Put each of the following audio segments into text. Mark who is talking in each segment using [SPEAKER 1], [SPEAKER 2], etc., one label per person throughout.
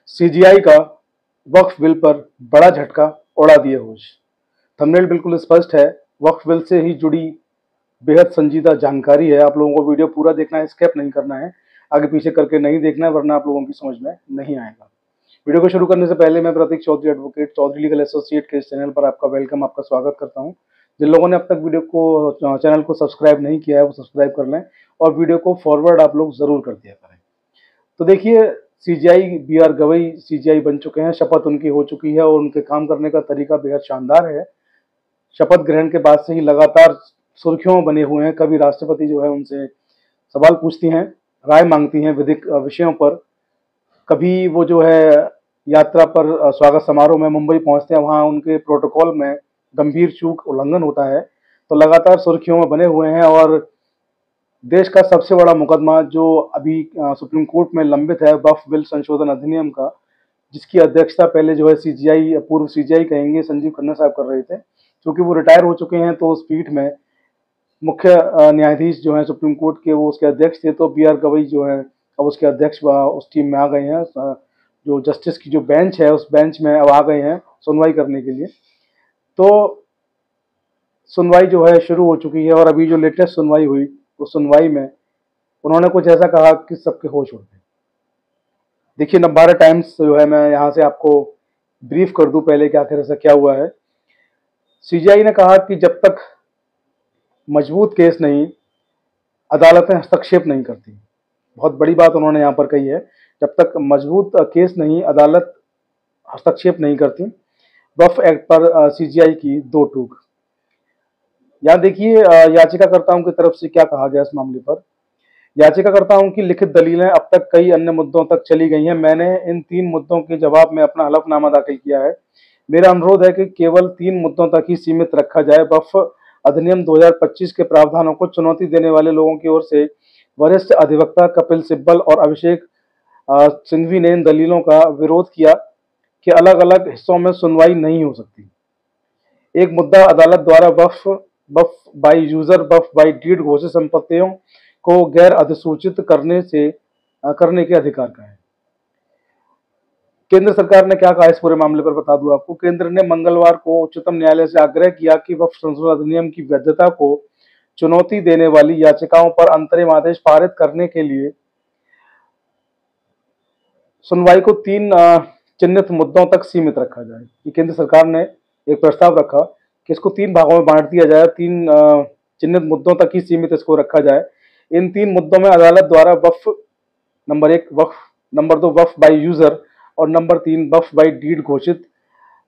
[SPEAKER 1] CGI का वक्फ bill पर बड़ा झटका, उड़ा दिए होश। थंबनेल बिल्कुल स्पष्ट है, वक्फ बिल से ही जुड़ी बेहद संजीदा जानकारी है। आप लोगों को वीडियो पूरा देखना है, स्किप नहीं करना है, आगे पीछे करके नहीं देखना है, वरना आप लोगों की समझ में नहीं आएगा। वीडियो को शुरू करने से पहले मैं Prateek Chaudhary advocate, Chaudhary legal associate के इस चैनल पर आपका वेलकम, आपका स्वागत करता हूं। जिन लोगों ने अब तक चैनल को सब्सक्राइब नहीं किया है वो सब्सक्राइब कर लें और वीडियो को फॉरवर्ड आप लोग जरूर कर दिया करें। तो देखिए, सीजीआई बी.आर. गवई सीजीआई बन चुके हैं, शपथ उनकी हो चुकी है और उनके काम करने का तरीका बेहद शानदार है। शपथ ग्रहण के बाद से ही लगातार सुर्खियों में बने हुए हैं। कभी राष्ट्रपति जो है उनसे सवाल पूछती हैं, राय मांगती हैं विधिक विषयों पर, कभी वो जो है यात्रा पर स्वागत समारोह में मुंबई पहुंचते हैं, वहां उनके प्रोटोकॉल में गंभीर चूक उल्लंघन होता है। तो लगातार सुर्खियों में बने हुए हैं और देश का सबसे बड़ा मुकदमा जो अभी सुप्रीम कोर्ट में लंबित है, वक्फ बिल संशोधन अधिनियम का, जिसकी अध्यक्षता पहले जो है सीजीआई, पूर्व सीजीआई कहेंगे, संजीव खन्ना साहब कर रहे थे। क्योंकि वो रिटायर हो चुके हैं तो उस पीठ में मुख्य न्यायाधीश जो है सुप्रीम कोर्ट के, वो उसके अध्यक्ष थे। तो बी.आर. गवई जो है अब उसके अध्यक्ष उस टीम में आ गए हैं। जो जस्टिस की जो बेंच है उस बेंच में अब आ गए हैं सुनवाई करने के लिए। तो सुनवाई जो है शुरू हो चुकी है और अभी जो लेटेस्ट सुनवाई हुई उस सुनवाई में उन्होंने कुछ ऐसा कहा कि सबके होश उड़ गए। देखिए, नवभारत टाइम्स जो है, मैं यहाँ से आपको ब्रीफ कर दूं पहले कि आखिर ऐसा क्या हुआ है। सीजीआई ने कहा कि जब तक मजबूत केस नहीं, अदालतें हस्तक्षेप नहीं करती। बहुत बड़ी बात उन्होंने यहाँ पर कही है, जब तक मजबूत केस नहीं, अदालत हस्तक्षेप नहीं करती। वक्फ एक्ट पर सीजीआई की दो टूक। यहाँ देखिए, याचिकाकर्ताओं की तरफ से क्या कहा गया इस मामले पर। याचिकाकर्ताओं की लिखित दलीलें अब तक कई अन्य मुद्दों तक चली गई हैं। मैंने इन 3 मुद्दों के जवाब में अपना हलफनामा दाखिल किया है। मेरा अनुरोध है कि केवल 3 मुद्दों तक ही सीमित रखा जाए। वक्फ अधिनियम 2025 के प्रावधानों को चुनौती देने वाले लोगों की ओर से वरिष्ठ अधिवक्ता कपिल सिब्बल और अभिषेक सिंघवी ने इन दलीलों का विरोध किया कि अलग अलग हिस्सों में सुनवाई नहीं हो सकती। एक मुद्दा अदालत द्वारा waqf by user, waqf by deed घोषित संपत्तियों को गैर अधिसूचित करने के अधिकार का है। केंद्र सरकार ने क्या कहा इस पूरे मामले पर बता दूं आपको। केंद्र ने मंगलवार को उच्चतम न्यायालय से आग्रह किया कि वक्फ संशोधन अधिनियम की वैधता को चुनौती देने वाली याचिकाओं पर अंतरिम आदेश पारित करने के लिए सुनवाई को 3 चिन्हित मुद्दों तक सीमित रखा जाए। कि केंद्र सरकार ने एक प्रस्ताव रखा कि इसको 3 भागों में बांट दिया जाए, 3 चिन्हित मुद्दों तक ही सीमित इसको रखा जाए। इन 3 मुद्दों में अदालत द्वारा waqf, number 1 waqf, number 2 waqf by user और नंबर 3 वक्फ बाई डीड घोषित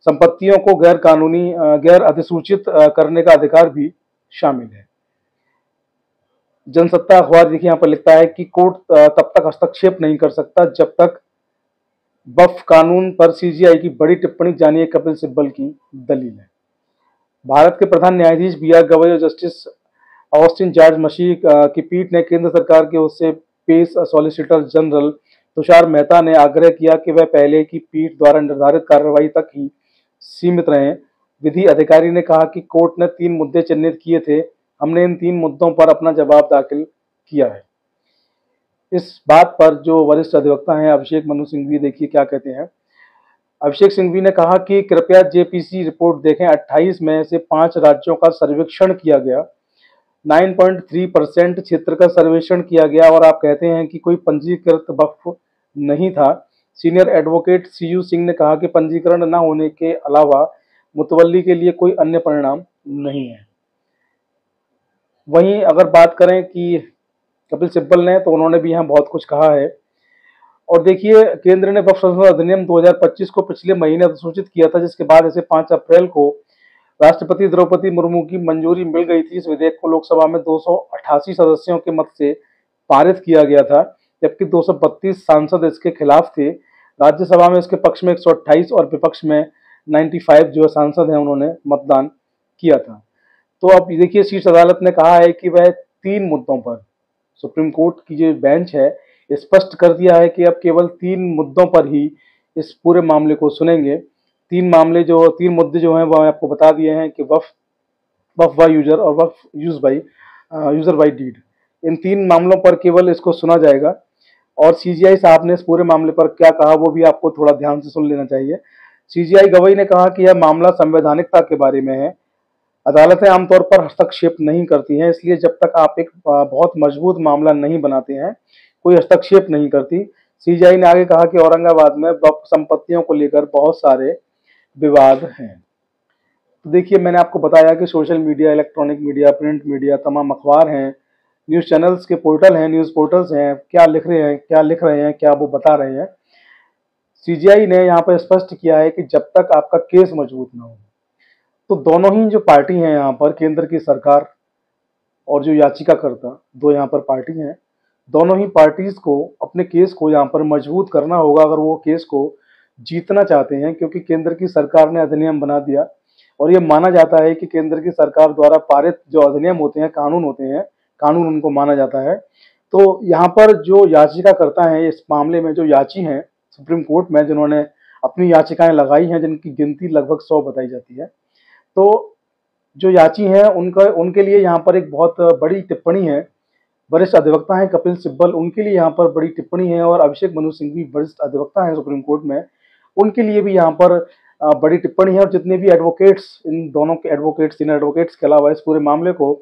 [SPEAKER 1] संपत्तियों को गैर अधिसूचित करने का अधिकार भी शामिल है। जनसत्ता अखबार देखिए यहाँ पर लिखता है कि कोर्ट तब तक हस्तक्षेप नहीं कर सकता जब तक वक्फ कानून पर सीजीआई की बड़ी टिप्पणी, जानिए कपिल सिब्बल की दलील है। भारत के प्रधान न्यायाधीश बी.आर. गवई और जस्टिस ऑस्टिन जॉर्ज मशीह की पीठ ने केंद्र सरकार के ओर से पेश सॉलिसिटर जनरल तुषार मेहता ने आग्रह किया कि वह पहले की पीठ द्वारा निर्धारित कार्रवाई तक ही सीमित रहें। विधि अधिकारी ने कहा कि कोर्ट ने 3 मुद्दे चिन्हित किए थे, हमने इन 3 मुद्दों पर अपना जवाब दाखिल किया है। इस बात पर जो वरिष्ठ अधिवक्ता हैं अभिषेक मनु सिंघवी, देखिए क्या कहते हैं। अभिषेक सिंघवी ने कहा कि कृपया जेपीसी रिपोर्ट देखें। 28 में से 5 राज्यों का सर्वेक्षण किया गया, 9.3% क्षेत्र का सर्वेक्षण किया गया और आप कहते हैं कि कोई पंजीकृत वक्फ नहीं था। सीनियर एडवोकेट सीयू सिंह ने कहा कि पंजीकरण न होने के अलावा मुतवल्ली के लिए कोई अन्य परिणाम नहीं है। वहीं अगर बात करें कि कपिल सिब्बल ने, तो उन्होंने भी यहाँ बहुत कुछ कहा है। और देखिए, केंद्र ने वक्फ संशोधन अधिनियम 2025 को पिछले महीने अधिसूचित किया था, जिसके बाद इसे 5 अप्रैल को राष्ट्रपति द्रौपदी मुर्मू की मंजूरी मिल गई थी। इस विधेयक को लोकसभा में 288 सदस्यों के मत से पारित किया गया था, जबकि 232 सांसद इसके खिलाफ थे। राज्यसभा में इसके पक्ष में 128 और विपक्ष में 95 जो सांसद हैं उन्होंने मतदान किया था। तो अब देखिए, शीर्ष अदालत ने कहा है कि वह 3 मुद्दों पर, सुप्रीम कोर्ट की जो बेंच है स्पष्ट कर दिया है कि अब केवल 3 मुद्दों पर ही इस पूरे मामले को सुनेंगे। 3 मुद्दे जो हैं वो आपको बता दिए हैं कि वक्फ बाई यूजर और वक्फ यूजर बाई डीड। इन 3 मामलों पर केवल इसको सुना जाएगा। और सीजीआई साहब ने इस पूरे मामले पर क्या कहा वो भी आपको थोड़ा ध्यान से सुन लेना चाहिए। सीजीआई गवई ने कहा कि यह मामला संवैधानिकता के बारे में है। अदालतें आमतौर पर हस्तक्षेप नहीं करती हैं, इसलिए जब तक आप एक बहुत मजबूत मामला नहीं बनाते हैं, कोई हस्तक्षेप नहीं करती। सीजीआई ने आगे कहा कि औरंगाबाद में वक्फ संपत्तियों को लेकर बहुत सारे विवाद हैं। तो देखिए, मैंने आपको बताया कि social media, electronic media, print media, तमाम अखबार हैं, न्यूज़ चैनल्स के पोर्टल हैं, न्यूज़ पोर्टल्स हैं, क्या लिख रहे हैं, क्या लिख रहे हैं, क्या वो बता रहे हैं। सीजीआई ने यहाँ पर स्पष्ट किया है कि जब तक आपका केस मजबूत ना हो, तो दोनों ही जो पार्टी हैं यहाँ पर, केंद्र की सरकार और जो याचिकाकर्ता, दो यहाँ पर पार्टी हैं, दोनों ही पार्टीज को अपने केस को यहाँ पर मजबूत करना होगा अगर वो केस को जीतना चाहते हैं, क्योंकि केंद्र की सरकार ने अधिनियम बना दिया और ये माना जाता है कि केंद्र की सरकार द्वारा पारित जो अधिनियम होते हैं, कानून होते हैं, कानून उनको माना जाता है। तो यहाँ पर जो याचिकाकर्ता हैं इस मामले में, जो याची हैं सुप्रीम कोर्ट में, जिन्होंने अपनी याचिकाएं लगाई हैं, जिनकी गिनती लगभग 100 बताई जाती है, तो जो याची हैं उनके लिए यहाँ पर एक बहुत बड़ी टिप्पणी है। वरिष्ठ अधिवक्ता हैं कपिल सिब्बल, उनके लिए यहाँ पर बड़ी टिप्पणी है, और अभिषेक मनु सिंह भी वरिष्ठ अधिवक्ता हैं सुप्रीम कोर्ट में, उनके लिए भी यहाँ पर बड़ी टिप्पणी है। और जितने भी एडवोकेट्स, इन दोनों के एडवोकेट्स, तीन एडवोकेट्स के अलावा इस पूरे मामले को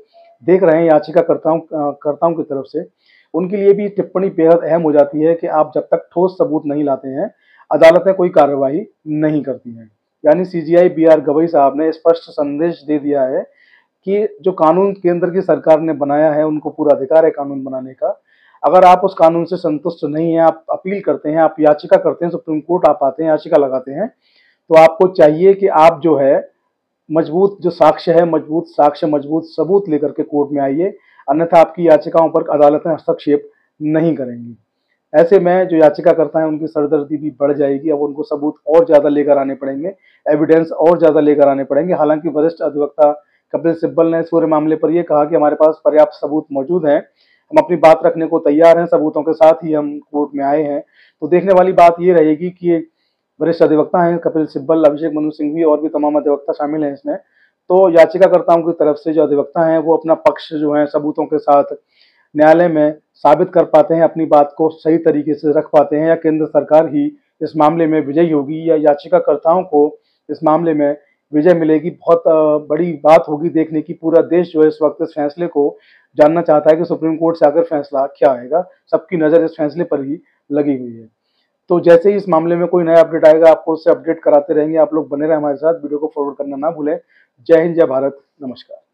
[SPEAKER 1] देख रहे हैं याचिकाकर्ताओं की तरफ से, उनके लिए भी टिप्पणी बेहद अहम हो जाती है कि आप जब तक ठोस सबूत नहीं लाते हैं, अदालतें कोई कार्रवाई नहीं करती हैं। यानी सीजीआई बी.आर. गवई साहब ने स्पष्ट संदेश दे दिया है कि जो कानून केंद्र की सरकार ने बनाया है, उनको पूरा अधिकार है कानून बनाने का। अगर आप उस कानून से संतुष्ट नहीं हैं, आप अपील करते हैं, आप याचिका करते हैं, सुप्रीम कोर्ट आप आते हैं, याचिका लगाते हैं, तो आपको चाहिए कि आप जो है मजबूत जो साक्ष्य है, मजबूत साक्ष्य, मजबूत सबूत लेकर के कोर्ट में आइए, अन्यथा आपकी याचिकाओं पर अदालतें हस्तक्षेप नहीं करेंगी। ऐसे में जो याचिकाकर्ता हैं उनकी सरदर्दी भी बढ़ जाएगी। अब उनको सबूत और ज़्यादा लेकर आने पड़ेंगे, एविडेंस और ज़्यादा लेकर आने पड़ेंगे। हालांकि वरिष्ठ अधिवक्ता कपिल सिब्बल ने इस पूरे मामले पर यह कहा कि हमारे पास पर्याप्त सबूत मौजूद हैं, हम अपनी बात रखने को तैयार हैं, सबूतों के साथ ही हम कोर्ट में आए हैं। तो देखने वाली बात ये रहेगी कि वरिष्ठ अधिवक्ता हैं कपिल सिब्बल, अभिषेक मनु सिंघवी और भी तमाम अधिवक्ता शामिल हैं इसमें। तो याचिकाकर्ताओं की तरफ से जो अधिवक्ता हैं वो अपना पक्ष जो है सबूतों के साथ न्यायालय में साबित कर पाते हैं, अपनी बात को सही तरीके से रख पाते हैं, या केंद्र सरकार ही इस मामले में विजयी होगी, या याचिकाकर्ताओं को इस मामले में विजय मिलेगी। बहुत बड़ी बात होगी देखने की। पूरा देश जो है इस वक्त इस फैसले को जानना चाहता है कि सुप्रीम कोर्ट से आकर फैसला क्या आएगा। सबकी नज़र इस फैसले पर ही लगी हुई है। तो जैसे ही इस मामले में कोई नया अपडेट आएगा, आपको उससे अपडेट कराते रहेंगे। आप लोग बने रहें हमारे साथ, वीडियो को फॉरवर्ड करना ना भूलें। जय हिंद, जय भारत, नमस्कार।